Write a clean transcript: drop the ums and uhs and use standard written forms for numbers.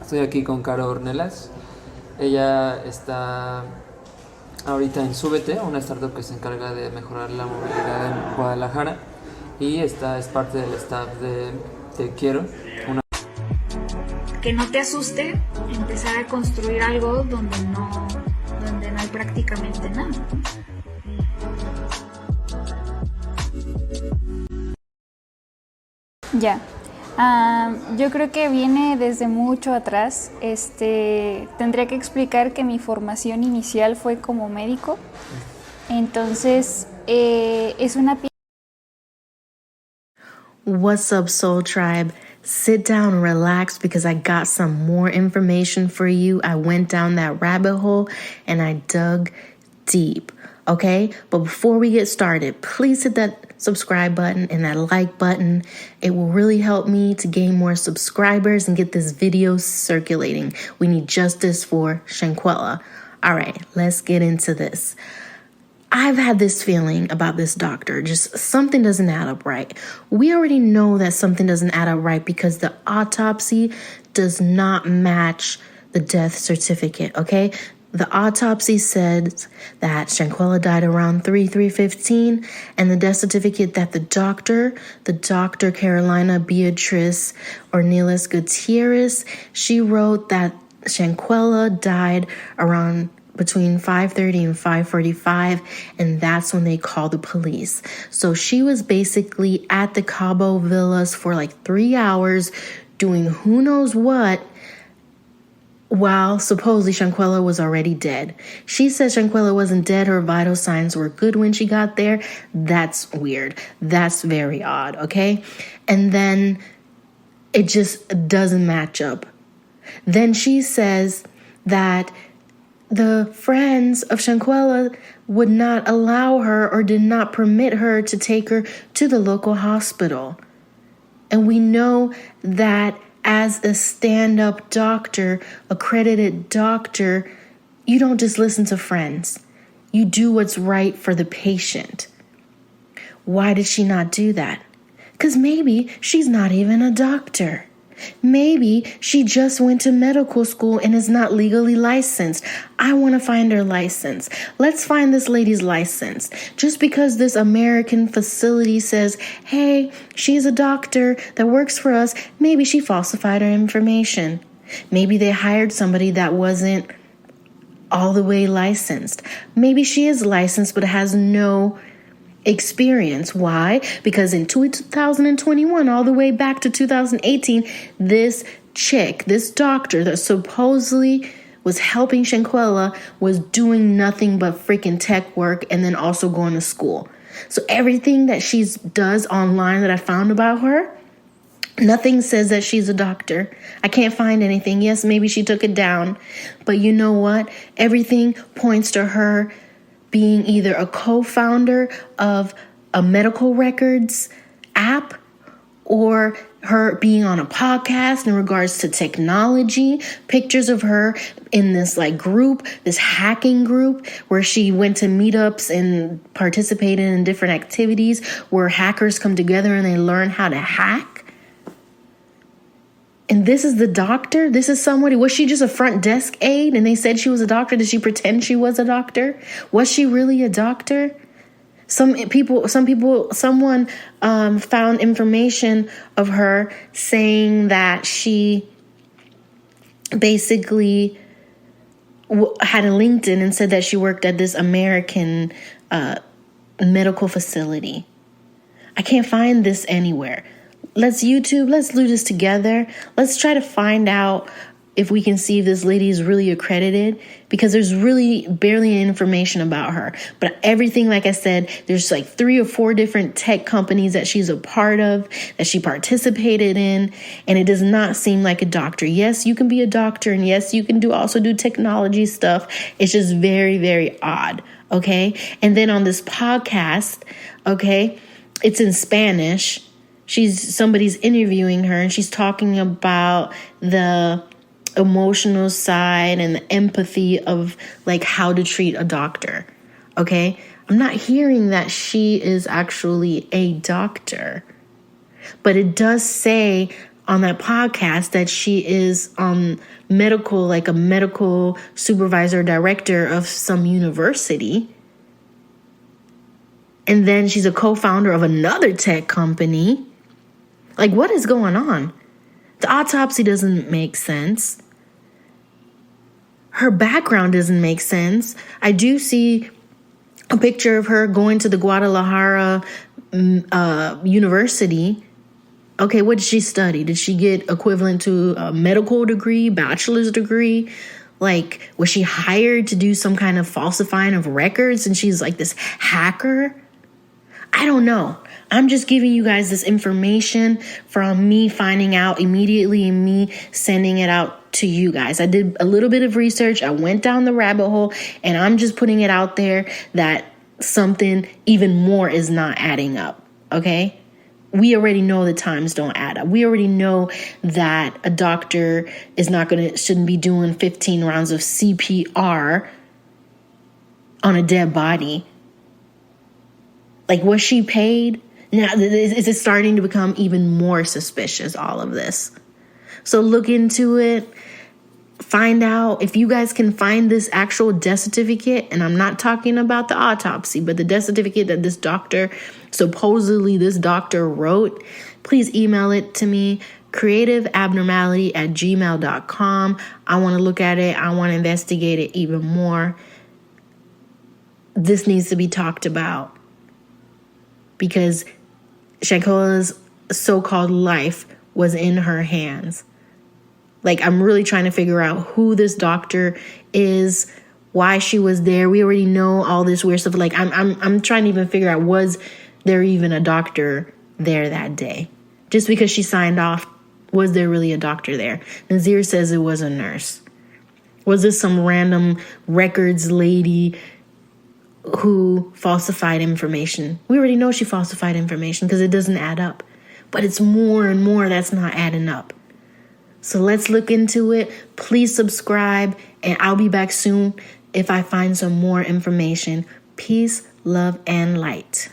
Estoy aquí con Karolina Ornelas. Ella está ahorita en Súbete, una startup que se encarga de mejorar la movilidad en Guadalajara, y esta es parte del staff de Te Quiero. Que no te asuste empezar a construir algo donde no hay prácticamente nada. Ya. Yo creo que viene desde mucho atrás. Tendría que explicar que mi formación inicial fue como médico. Entonces, es una... What's up, Soul Tribe? Sit down and relax because I got some more information for you. I went down that rabbit hole and I dug deep. Okay? But before we get started, please hit that subscribe button and that like button. It will really help me to gain more subscribers and get this video circulating. We need justice for Shanquella. All right, let's get into this. I've had this feeling about this doctor, just something doesn't add up right. We already know that something doesn't add up right because the autopsy does not match the death certificate, okay? The autopsy says that Shanquella died around 3:15, and the death certificate that the doctor Karolina Beatriz Ornelas Gutierrez, she wrote that Shanquella died around between 5:30 and 5:45, and that's when they called the police. So she was basically at the Cabo Villas for like 3 hours doing who knows what, while supposedly Shanquella was already dead. She said Shanquella wasn't dead. Her vital signs were good when she got there. That's weird. That's very odd, okay? And then it just doesn't match up. Then she says that the friends of Shanquella would not allow her or did not permit her to take her to the local hospital. And we know that as a stand-up doctor, accredited doctor, you don't just listen to friends. You do what's right for the patient. Why did she not do that? Because maybe she's not even a doctor. Maybe she just went to medical school and is not legally licensed. I want to find her license. Let's find this lady's license. Just because this American facility says, hey, she's a doctor that works for us, maybe she falsified her information. Maybe they hired somebody that wasn't all the way licensed. Maybe she is licensed but has no experience. Why? Because in 2021, all the way back to 2018, this doctor that supposedly was helping Shanquella was doing nothing but freaking tech work and then also going to school. So everything that she does online that I found about her, nothing says that she's a doctor. I can't find anything. Yes, maybe she took it down. But you know what? Everything points to her being either a co-founder of a medical records app or her being on a podcast in regards to technology, pictures of her in this like group, this hacking group where she went to meetups and participated in different activities where hackers come together and they learn how to hack. And this is the doctor? This is somebody, was she just a front desk aide and they said she was a doctor? Did she pretend she was a doctor? Was she really a doctor? Someone found information of her saying that she basically had a LinkedIn and said that she worked at this American medical facility. I can't find this anywhere. Let's do this together. Let's try to find out if we can see if this lady is really accredited, because there's really barely any information about her. But everything, like I said, there's like 3 or 4 different tech companies that she's a part of, that she participated in, and it does not seem like a doctor. Yes, you can be a doctor, and yes, you can also do technology stuff. It's just very, very odd, okay? And then on this podcast, okay, it's in Spanish. Somebody's interviewing her and she's talking about the emotional side and the empathy of like how to treat a doctor. Okay. I'm not hearing that she is actually a doctor, but it does say on that podcast that she is medical, like a medical supervisor, director of some university. And then she's a co-founder of another tech company. Like, what is going on? The autopsy doesn't make sense. Her background doesn't make sense. I do see a picture of her going to the Guadalajara University. Okay, what did she study? Did she get equivalent to a medical degree, bachelor's degree? Like, was she hired to do some kind of falsifying of records and she's like this hacker? I don't know. I'm just giving you guys this information from me finding out immediately and me sending it out to you guys. I did a little bit of research. I went down the rabbit hole and I'm just putting it out there that something even more is not adding up. Okay? We already know the times don't add up. We already know that a doctor is shouldn't be doing 15 rounds of CPR on a dead body. Like, was she paid? Now, is it starting to become even more suspicious, all of this? So look into it. Find out if you guys can find this actual death certificate. And I'm not talking about the autopsy, but the death certificate that this doctor wrote. Please email it to me, creativeabnormality@gmail.com. I want to look at it. I want to investigate it even more. This needs to be talked about. Because Shanquella's so-called life was in her hands. Like, I'm really trying to figure out who this doctor is, why she was there. We already know all this weird stuff. Like, I'm trying to even figure out, was there even a doctor there that day? Just because she signed off, was there really a doctor there? Nazir says it was a nurse. Was this some random records lady who falsified information? We already know she falsified information because it doesn't add up. But it's more and more that's not adding up. So let's look into it. Please subscribe, and I'll be back soon if I find some more information. Peace, love, and light.